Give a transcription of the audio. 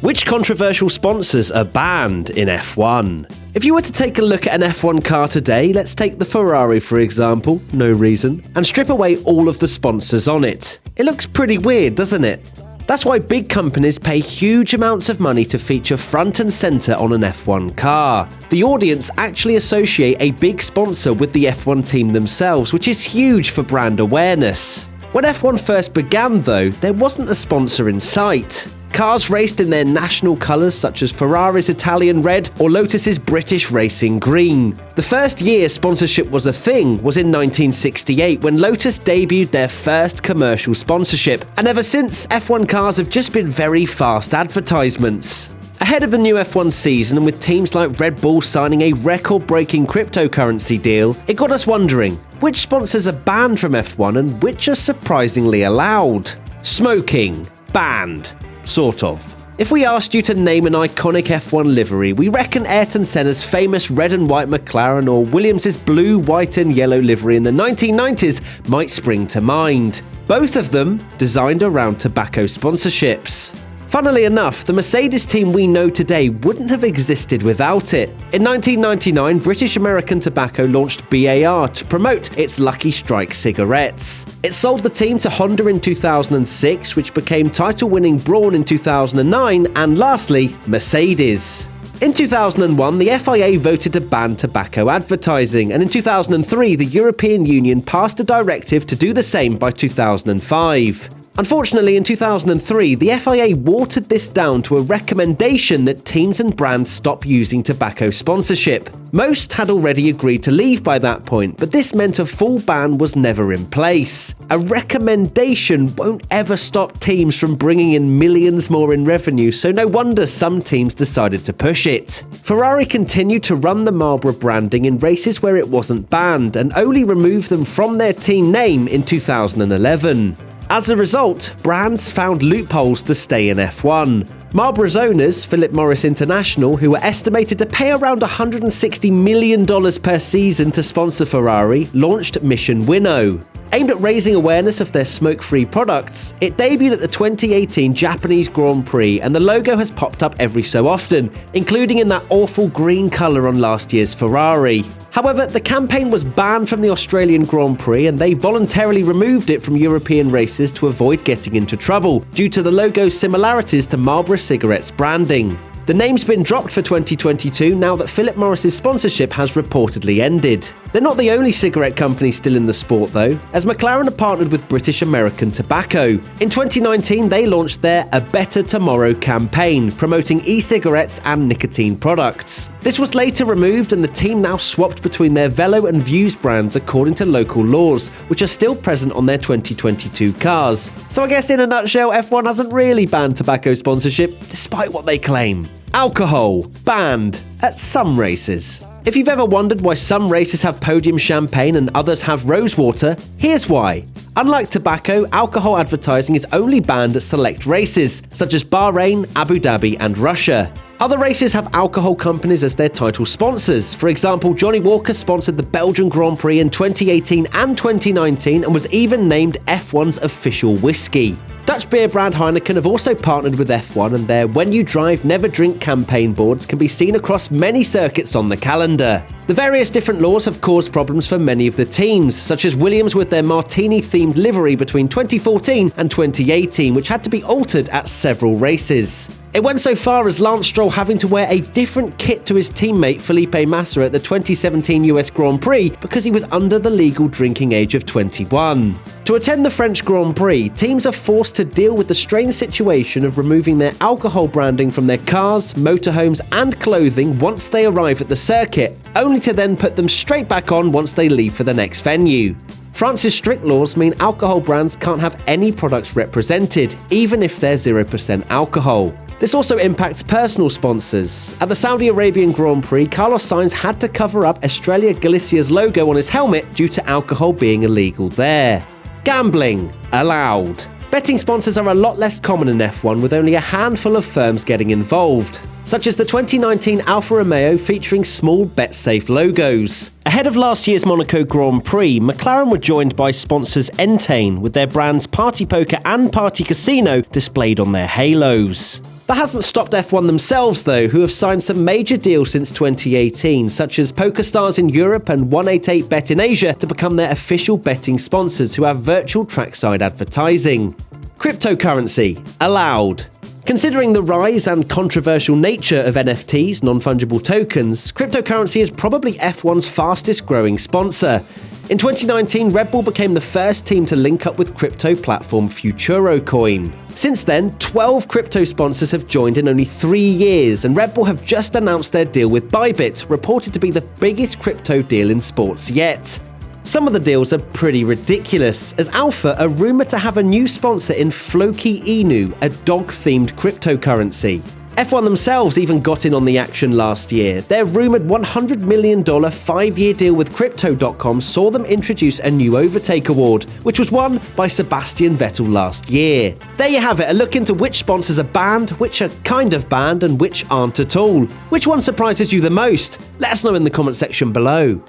Which controversial sponsors are banned in F1? If you were to take a look at an F1 car today, let's take the Ferrari for example, no reason, and strip away all of the sponsors on it. It looks pretty weird, doesn't it? That's why big companies pay huge amounts of money to feature front and center on an F1 car. The audience actually associate a big sponsor with the F1 team themselves, which is huge for brand awareness. When F1 first began though, there wasn't a sponsor in sight. Cars raced in their national colours such as Ferrari's Italian red or Lotus's British racing green. The first year sponsorship was a thing was in 1968 when Lotus debuted their first commercial sponsorship, and ever since F1 cars have just been very fast advertisements. Ahead of the new F1 season and with teams like Red Bull signing a record-breaking cryptocurrency deal, it got us wondering, which sponsors are banned from F1 and which are surprisingly allowed? Smoking. Banned. Sort of. If we asked you to name an iconic F1 livery, we reckon Ayrton Senna's famous red and white McLaren or Williams' blue, white and yellow livery in the 1990s might spring to mind. Both of them designed around tobacco sponsorships. Funnily enough, the Mercedes team we know today wouldn't have existed without it. In 1999, British American Tobacco launched BAR to promote its Lucky Strike cigarettes. It sold the team to Honda in 2006, which became title-winning Braun in 2009, and lastly, Mercedes. In 2001, the FIA voted to ban tobacco advertising, and in 2003, the European Union passed a directive to do the same by 2005. Unfortunately, in 2003, the FIA watered this down to a recommendation that teams and brands stop using tobacco sponsorship. Most had already agreed to leave by that point, but this meant a full ban was never in place. A recommendation won't ever stop teams from bringing in millions more in revenue, so no wonder some teams decided to push it. Ferrari continued to run the Marlboro branding in races where it wasn't banned, and only removed them from their team name in 2011. As a result, brands found loopholes to stay in F1. Marlboro's owners, Philip Morris International, who were estimated to pay around $160 million per season to sponsor Ferrari, launched Mission Winnow. Aimed at raising awareness of their smoke-free products, it debuted at the 2018 Japanese Grand Prix, and the logo has popped up every so often, including in that awful green colour on last year's Ferrari. However, the campaign was banned from the Australian Grand Prix, and they voluntarily removed it from European races to avoid getting into trouble, due to the logo's similarities to Marlboro cigarettes branding. The name's been dropped for 2022 now that Philip Morris's sponsorship has reportedly ended. They're not the only cigarette company still in the sport though, as McLaren have partnered with British American Tobacco. In 2019, they launched their A Better Tomorrow campaign, promoting e-cigarettes and nicotine products. This was later removed, and the team now swapped between their Velo and Views brands according to local laws, which are still present on their 2022 cars. So I guess in a nutshell, F1 hasn't really banned tobacco sponsorship, despite what they claim. Alcohol, banned at some races. If you've ever wondered why some races have podium champagne and others have rosewater, here's why. Unlike tobacco, alcohol advertising is only banned at select races, such as Bahrain, Abu Dhabi and Russia. Other races have alcohol companies as their title sponsors. For example, Johnny Walker sponsored the Belgian Grand Prix in 2018 and 2019 and was even named F1's official whiskey. Dutch beer brand Heineken have also partnered with F1, and their When You Drive Never Drink campaign boards can be seen across many circuits on the calendar. The various different laws have caused problems for many of the teams, such as Williams with their martini-themed livery between 2014 and 2018, which had to be altered at several races. It went so far as Lance Stroll having to wear a different kit to his teammate Felipe Massa at the 2017 US Grand Prix because he was under the legal drinking age of 21. To attend the French Grand Prix, teams are forced to deal with the strange situation of removing their alcohol branding from their cars, motorhomes and clothing once they arrive at the circuit, only to then put them straight back on once they leave for the next venue. France's strict laws mean alcohol brands can't have any products represented, even if they're 0% alcohol. This also impacts personal sponsors. At the Saudi Arabian Grand Prix, Carlos Sainz had to cover up Estrella Galicia's logo on his helmet due to alcohol being illegal there. Gambling allowed. Betting sponsors are a lot less common in F1, with only a handful of firms getting involved, such as the 2019 Alfa Romeo featuring small bet-safe logos. Ahead of last year's Monaco Grand Prix, McLaren were joined by sponsors Entain, with their brands Party Poker and Party Casino displayed on their halos. That hasn't stopped F1 themselves though, who have signed some major deals since 2018, such as PokerStars in Europe and 188bet in Asia to become their official betting sponsors who have virtual trackside advertising. Cryptocurrency allowed. Considering the rise and controversial nature of NFTs, non-fungible tokens, cryptocurrency is probably F1's fastest growing sponsor. In 2019, Red Bull became the first team to link up with crypto platform FuturoCoin. Since then, 12 crypto sponsors have joined in only 3 years, and Red Bull have just announced their deal with Bybit, reported to be the biggest crypto deal in sports yet. Some of the deals are pretty ridiculous, as Alpha are rumoured to have a new sponsor in Floki Inu, a dog-themed cryptocurrency. F1 themselves even got in on the action last year. Their rumoured $100 million 5-year deal with Crypto.com saw them introduce a new Overtake award, which was won by Sebastian Vettel last year. There you have it, a look into which sponsors are banned, which are kind of banned, and which aren't at all. Which one surprises you the most? Let us know in the comment section below.